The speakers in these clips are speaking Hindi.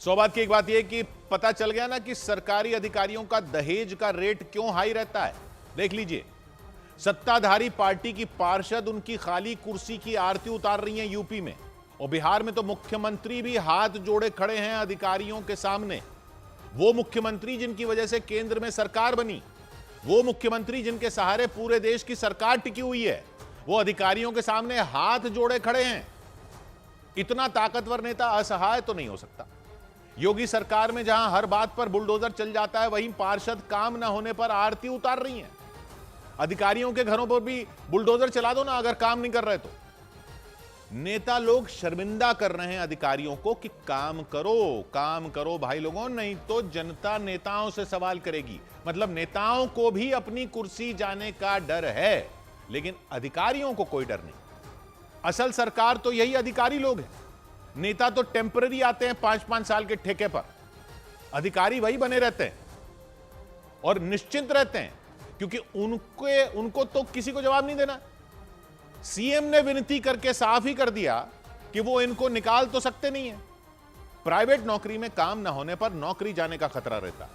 सौ बात की एक बात यह कि पता चल गया ना कि सरकारी अधिकारियों का दहेज का रेट क्यों हाई रहता है। देख लीजिए, सत्ताधारी पार्टी की पार्षद उनकी खाली कुर्सी की आरती उतार रही हैं यूपी में, और बिहार में तो मुख्यमंत्री भी हाथ जोड़े खड़े हैं अधिकारियों के सामने। वो मुख्यमंत्री जिनकी वजह से केंद्र में सरकार बनी, वो मुख्यमंत्री जिनके सहारे पूरे देश की सरकार टिकी हुई है, वो अधिकारियों के सामने हाथ जोड़े खड़े हैं। इतना ताकतवर नेता असहाय तो नहीं हो सकता। योगी सरकार में जहां हर बात पर बुलडोजर चल जाता है, वहीं पार्षद काम न होने पर आरती उतार रही हैं। अधिकारियों के घरों पर भी बुलडोजर चला दो ना अगर काम नहीं कर रहे तो। नेता लोग शर्मिंदा कर रहे हैं अधिकारियों को कि काम करो भाई लोगों, नहीं तो जनता नेताओं से सवाल करेगी। मतलब नेताओं को भी अपनी कुर्सी जाने का डर है, लेकिन अधिकारियों को कोई डर नहीं। असल सरकार तो यही अधिकारी लोग हैं। नेता तो टेम्पररी आते हैं 5-5 साल के ठेके पर, अधिकारी वही बने रहते हैं और निश्चिंत रहते हैं, क्योंकि उनको तो किसी को जवाब नहीं देना। सीएम ने विनती करके साफ ही कर दिया कि वो इनको निकाल तो सकते नहीं है। प्राइवेट नौकरी में काम ना होने पर नौकरी जाने का खतरा रहता है,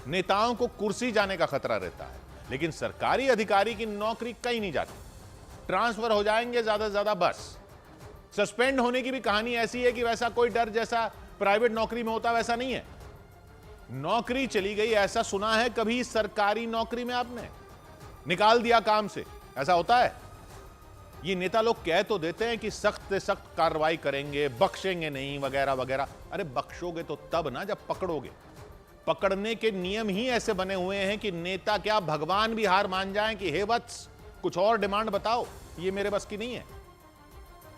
नेताओं को कुर्सी जाने का खतरा रहता है, लेकिन सरकारी अधिकारी की नौकरी कहीं नहीं जाती। ट्रांसफर हो जाएंगे ज्यादा से ज्यादा, बस। सस्पेंड होने की भी कहानी ऐसी है कि वैसा कोई डर जैसा प्राइवेट नौकरी में होता वैसा नहीं है। नौकरी चली गई ऐसा सुना है कभी सरकारी नौकरी में आपने? निकाल दिया काम से, ऐसा होता है? ये नेता लोग कह तो देते हैं कि सख्त से सख्त कार्रवाई करेंगे, बख्शेंगे नहीं, वगैरह वगैरह। अरे बख्शोगे तो तब ना जब पकड़ोगे। पकड़ने के नियम ही ऐसे बने हुए हैं कि नेता क्या भगवान भी हार मान जाएं कि हे वत्स कुछ और डिमांड बताओ, ये मेरे बस की नहीं है।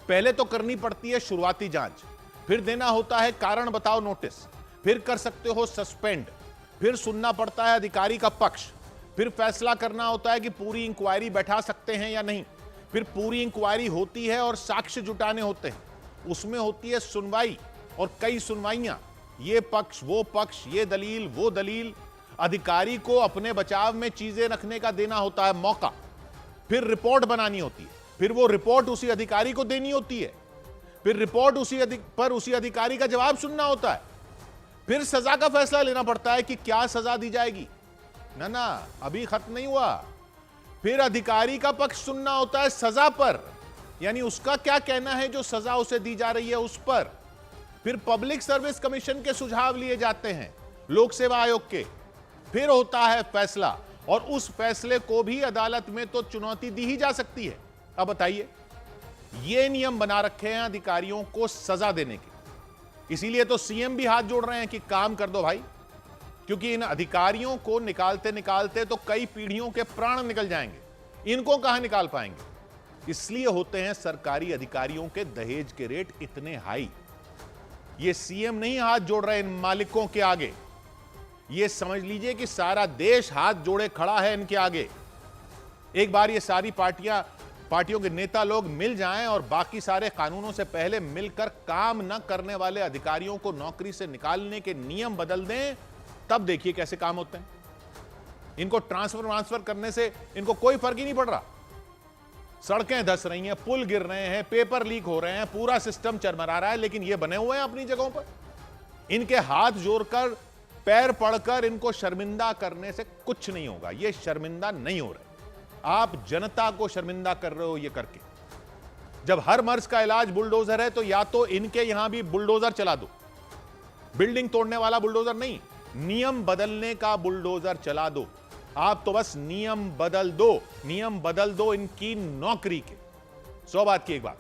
पहले तो करनी पड़ती है शुरुआती जांच, फिर देना होता है कारण बताओ नोटिस, फिर कर सकते हो सस्पेंड, फिर सुनना पड़ता है अधिकारी का पक्ष, फिर फैसला करना होता है कि पूरी इंक्वायरी बैठा सकते हैं या नहीं, फिर पूरी इंक्वायरी होती है और साक्ष्य जुटाने होते हैं, उसमें होती है सुनवाई और कई सुनवाइयां, ये पक्ष वो पक्ष, ये दलील वो दलील। अधिकारी को अपने बचाव में चीजें रखने का देना होता है मौका, फिर रिपोर्ट बनानी होती है, फिर वो रिपोर्ट उसी अधिकारी को देनी होती है, फिर रिपोर्ट उसी अधिकारी का जवाब सुनना होता है, फिर सजा का फैसला लेना पड़ता है कि क्या सजा दी जाएगी। ना अभी खत्म नहीं हुआ। फिर अधिकारी का पक्ष सुनना होता है सजा पर, यानी उसका क्या कहना है जो सजा उसे दी जा रही है उस पर। फिर पब्लिक सर्विस कमीशन के सुझाव लिए जाते हैं, लोक सेवा आयोग के, फिर होता है फैसला, और उस फैसले को भी अदालत में तो चुनौती दी ही जा सकती है। अब बताइए, ये नियम बना रखे हैं अधिकारियों को सजा देने के, इसीलिए तो सीएम भी हाथ जोड़ रहे हैं कि काम कर दो भाई, क्योंकि इन अधिकारियों को निकालते निकालते तो कई पीढ़ियों के प्राण निकल जाएंगे, इनको कहां निकाल पाएंगे। इसलिए होते हैं सरकारी अधिकारियों के दहेज के रेट इतने हाई। ये सीएम नहीं हाथ जोड़ रहे इन मालिकों के आगे, ये समझ लीजिए कि सारा देश हाथ जोड़े खड़ा है इनके आगे। एक बार ये सारी पार्टियों के नेता लोग मिल जाएं और बाकी सारे कानूनों से पहले मिलकर काम न करने वाले अधिकारियों को नौकरी से निकालने के नियम बदल दें, तब देखिए कैसे काम होते हैं। इनको ट्रांसफर करने से इनको कोई फर्क ही नहीं पड़ रहा। सड़कें धंस रही हैं, पुल गिर रहे हैं, पेपर लीक हो रहे हैं, पूरा सिस्टम चरमरा रहा है, लेकिन ये बने हुए हैं अपनी जगहों पर। इनके हाथ जोड़कर पैर पड़कर इनको शर्मिंदा करने से कुछ नहीं होगा। ये शर्मिंदा नहीं हो रहे, आप जनता को शर्मिंदा कर रहे हो ये करके। जब हर मर्ज का इलाज बुलडोजर है तो या तो इनके यहां भी बुलडोजर चला दो, बिल्डिंग तोड़ने वाला बुलडोजर नहीं, नियम बदलने का बुलडोजर चला दो। आप तो बस नियम बदल दो इनकी नौकरी के। 100 बात की एक बात,